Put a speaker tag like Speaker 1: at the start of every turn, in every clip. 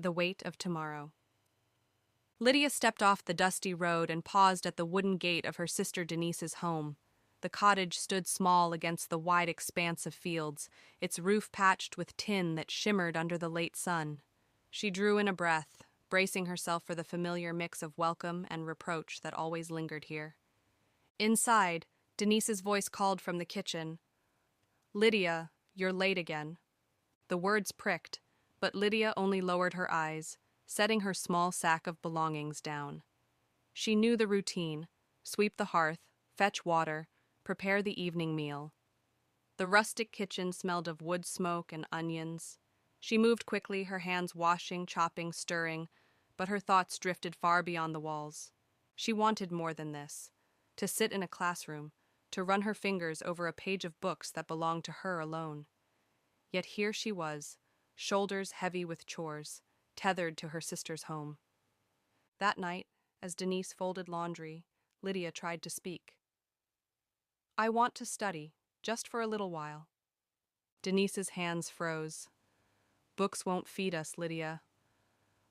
Speaker 1: The Weight of Tomorrow. Lydia stepped off the dusty road and paused at the wooden gate of her sister Denise's home. The cottage stood small against the wide expanse of fields, its roof patched with tin that shimmered under the late sun. She drew in a breath, bracing herself for the familiar mix of welcome and reproach that always lingered here. Inside, Denise's voice called from the kitchen, "Lydia, you're late again." The words pricked, but Lydia only lowered her eyes, setting her small sack of belongings down. She knew the routine: sweep the hearth, fetch water, prepare the evening meal. The rustic kitchen smelled of wood smoke and onions. She moved quickly, her hands washing, chopping, stirring, but her thoughts drifted far beyond the walls. She wanted more than this: to sit in a classroom, to run her fingers over a page of books that belonged to her alone. Yet here she was, shoulders heavy with chores, tethered to her sister's home. That night, as Denise folded laundry, Lydia tried to speak. "I want to study, just for a little while." Denise's hands froze. "Books won't feed us, Lydia.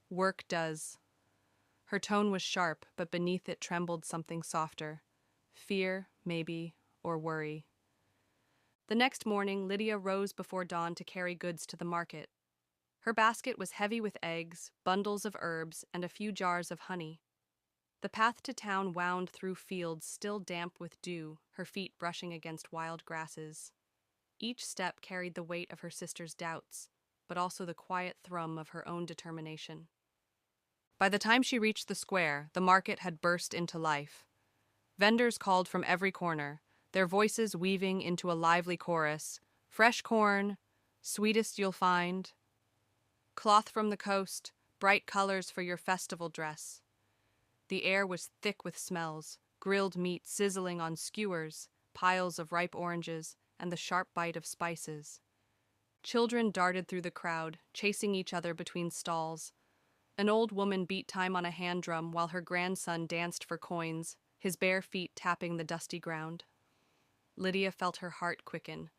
Speaker 1: Work does." Her tone was sharp, but beneath it trembled something softer. Fear, maybe, or worry. The next morning, Lydia rose before dawn to carry goods to the market. Her basket was heavy with eggs, bundles of herbs, and a few jars of honey. The path to town wound through fields still damp with dew, her feet brushing against wild grasses. Each step carried the weight of her sister's doubts, but also the quiet thrum of her own determination. By the time she reached the square, the market had burst into life. Vendors called from every corner, their voices weaving into a lively chorus: "Fresh corn, sweetest you'll find. Cloth from the coast, bright colors for your festival dress." The air was thick with smells: grilled meat sizzling on skewers, piles of ripe oranges, and the sharp bite of spices. Children darted through the crowd, chasing each other between stalls. An old woman beat time on a hand drum while her grandson danced for coins, his bare feet tapping the dusty ground. Lydia felt her heart quicken.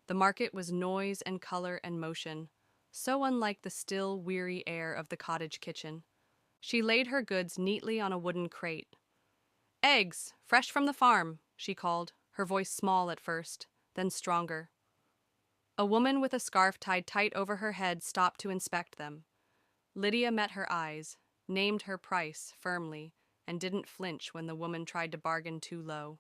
Speaker 1: The market was noise and color and motion, so unlike the still, weary air of the cottage kitchen. She laid her goods neatly on a wooden crate. "Eggs, fresh from the farm," she called, her voice small at first, then stronger. A woman with a scarf tied tight over her head stopped to inspect them. Lydia met her eyes, named her price firmly, and didn't flinch when the woman tried to bargain too low.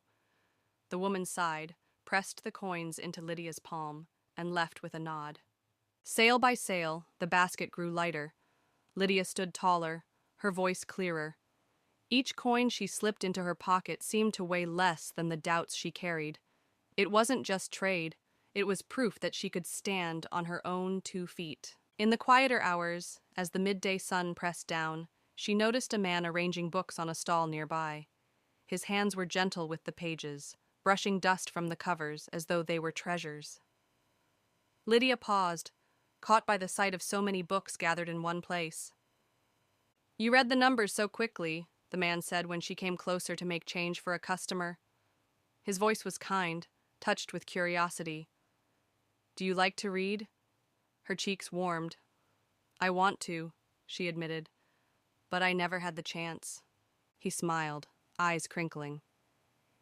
Speaker 1: The woman sighed, pressed the coins into Lydia's palm, and left with a nod. Sale by sale, the basket grew lighter. Lydia stood taller, her voice clearer. Each coin she slipped into her pocket seemed to weigh less than the doubts she carried. It wasn't just trade, it was proof that she could stand on her own 2 feet. In the quieter hours, as the midday sun pressed down, she noticed a man arranging books on a stall nearby. His hands were gentle with the pages, brushing dust from the covers as though they were treasures. Lydia paused, caught by the sight of so many books gathered in one place. "You read the numbers so quickly," the man said when she came closer to make change for a customer. His voice was kind, touched with curiosity. "Do you like to read?" Her cheeks warmed. "I want to," she admitted, "but I never had the chance." He smiled, eyes crinkling.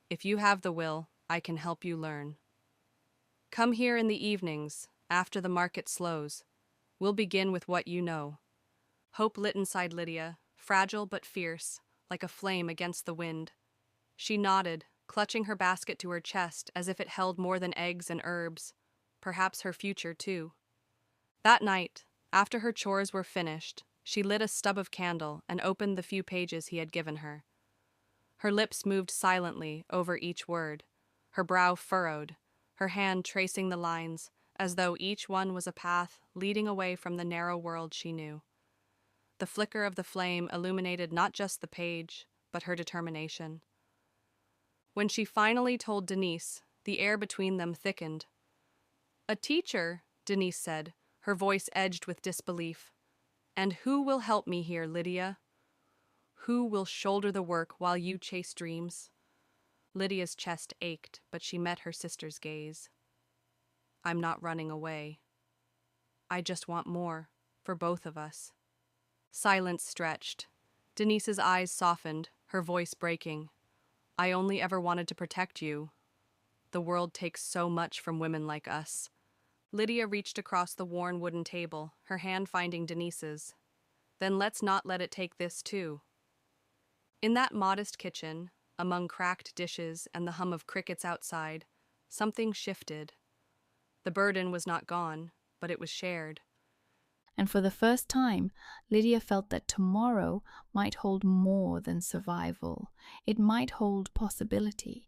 Speaker 1: "If you have the will, I can help you learn. Come here in the evenings, after the market slows. We'll begin with what you know." Hope lit inside Lydia, fragile but fierce, like a flame against the wind. She nodded, clutching her basket to her chest as if it held more than eggs and herbs, perhaps her future too. That night, after her chores were finished, she lit a stub of candle and opened the few pages he had given her. Her lips moved silently over each word, her brow furrowed, her hand tracing the lines, as though each one was a path leading away from the narrow world she knew. The flicker of the flame illuminated not just the page, but her determination. When she finally told Denise, the air between them thickened. "A teacher," Denise said, her voice edged with disbelief. "And who will help me here, Lydia? Who will shoulder the work while you chase dreams?" Lydia's chest ached, but she met her sister's gaze. "I'm not running away. I just want more, for both of us." Silence stretched. Denise's eyes softened, her voice breaking. I only ever wanted to protect you. The world takes so much from women like us. Lydia reached across the worn wooden table, her hand finding Denise's. Then let's not let it take this too. In that modest kitchen, among cracked dishes and the hum of crickets outside, something shifted. The burden was not gone, but it was shared.
Speaker 2: And for the first time, Lydia felt that tomorrow might hold more than survival. It might hold possibility.